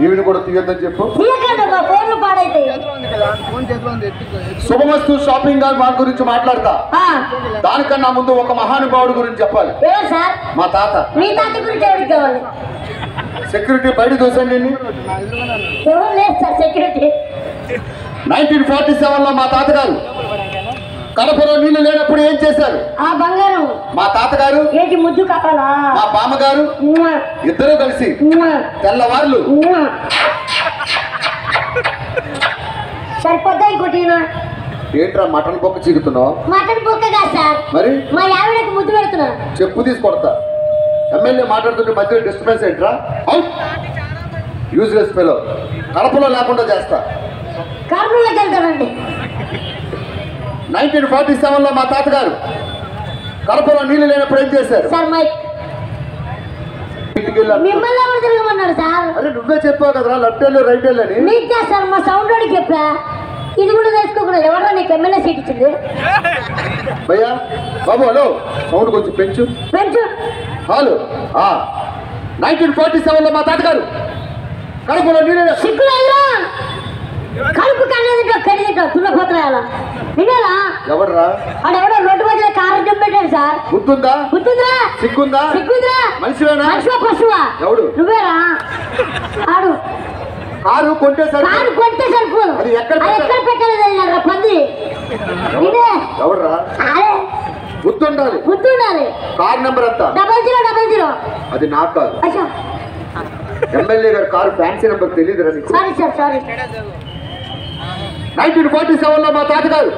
ఈవిని కూడా తీయొద్దని చెప్పు. శుభమస్తు shopping mall గురించి మాట్లాడతా. దానికన్నా ముందు ఒక మహానుభావుడు గురించి చెప్పాలి. మా తాత. మీ తాత గురించి ఎవరికి కావాలి? సెక్యూరిటీ బయట దోసండి. ఎవరు లేదు సార్ సెక్యూరిటీ. 1947లో మా తాతగారు కడపలో నీళ్లు లేనప్పుడు ఏం చేశారు? ఆ బంగారం. మా తాతగారు ఏంటి ముద్దు కావాలా? మా బామ్మగారు ఇద్దరు కలిసి తెల్లవార్లు సరిపోద్దా ఇంకోటినా? ఏంట్రా మటన్ బొక్క చీకుతున్నావు? మటన్ బొక్క కాదు సార్, మరి మా ఆవిడకి ముద్దు పెడుతున్నా. చెప్పు తీసి కొడతా. ఎమ్మెల్యే మాట్లాడుతుంటే మధ్యలో డిస్టర్బెన్స్ ఏంట్రా? Useless fellow. కడపలో లేకుండా చేస్తా. కర్నూలుకి వెళ్తానండి. 1947లో మా తాతగారు కడపలో నీళ్లు లేనప్పుడు ఏం చేశారు? సార్ మిమ్మల్ని ఎవరు తిరగమన్నారు సార్? అరే నువ్వే చెప్పావు కదరా లెఫ్ట్ వెళ్ళు రైట్ వెళ్ళు అని. మీకు సార్ మా సౌండ్ వాడికి చెప్పా. ఇది కూడా తెలుసుకోకూడదు. ఎవరో నీకు ఎమ్మెల్యే సీట్ ఇచ్చింది? భయ్యా బాబు హలో సౌండ్ కొంచెం పెంచు. హలో 1947లో మా తాతగారు కడపలో నీళ్ళు సిగ్గులేదురా. కడుపు కన్నదింటో కడిదింటో తున్నపోతున్నాయా వినేలా? ఎవడరా? ఆడెవడో రోడ్డు మధ్యలో కారు పెట్టాడు సార్. గుర్తుందా? సిగ్గుందా? మనిషివేనా? మనిషివా పశువా? ఎవడు? నువ్వేరా? ఆడు కారు కొంటే సరిపో. అది ఎక్కడ పెట్టలేదు పంది. ఎవడరా? గుర్తుండాలి. కారు నెంబర్ ఎంత? 0000. అది నాకు కాదు, ఎమ్మెల్యే గారు కారు ఫ్యాన్సీ నెంబర్ తెలియదురా నీకు? సారీ. 1947లో మా తాతగారు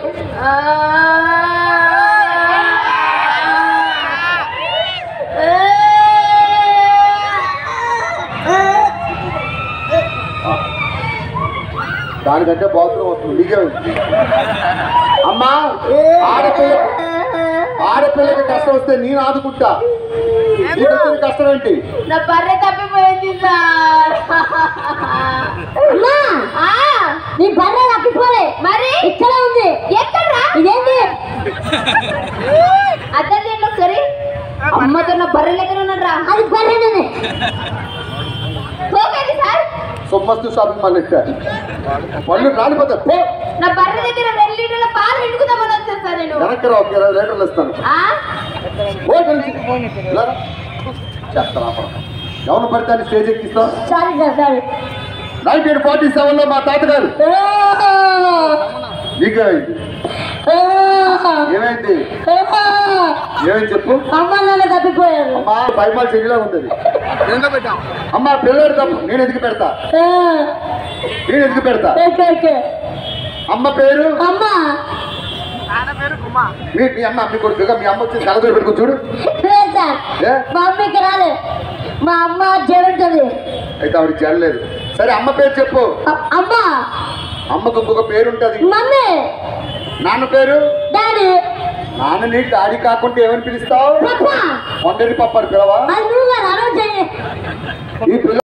దానికంటే బాత్రూమ్ వస్తుంది నీకే ఉంది. అమ్మా ఆడపిల్లకి కష్టం వస్తే నేను ఆదుకుంటా. నీకు వచ్చిన కష్టం ఏంటి? నా బర్రె తప్పిపోయింది సార్. నీ బర్రె తప్పిపోలే మరి ఇక్కడ ఉంది. ఎక్కడ్రా? ఇదేంటి? అద్దెండి ఒకసారి. అమ్మతో నా బర్రె లెక్కన ఉన్నాడ్రా. అది బర్రెనే పోకేది సార్. సొమ్మస్తు షాపింగ్ మాల్ ఎక్కారు. పళ్ళు రాలిపోతారు. పో. నా బర్రె దగ్గర 2 లీటర్ల పాలు విడుకుదామని వచ్చాను సార్ నేను. వెనక్కి రా, 20 లీటర్లు ఇస్తాను. చెప్తాను ఎవరు పడితే అని స్టేజ్ ఎక్కిస్తావు. 1947లో మా తాతగారు నీకేమైంది? ఏమైంది చెప్పు. అమ్మ తప్పిపోయారు. అమ్మా పైమాల్ చెల్లిలా ఉంటుంది. అమ్మా పిల్లడు తప్పు నేను ఎందుకు పెడతా? అమ్మ పేరు మీ అమ్మ మీ కొడుకు మీ అమ్మ వచ్చి కలదూరు పెట్టుకో చూడు. మా అమ్మకి రాలే. మా అమ్మ జడుంటది. అయితే ఆవిడ జడలేదు. సరే అమ్మ పేరు చెప్పు. అమ్మకు ఇంకొక పేరు ఉంటది. మమ్మీ. నాన్న పేరు? డాడీ. నాన్నని డాడీ కాకుండా ఏమని పిలుస్తావు? కొండరి పప్పాడు పిలవా? ఈ పిల్ల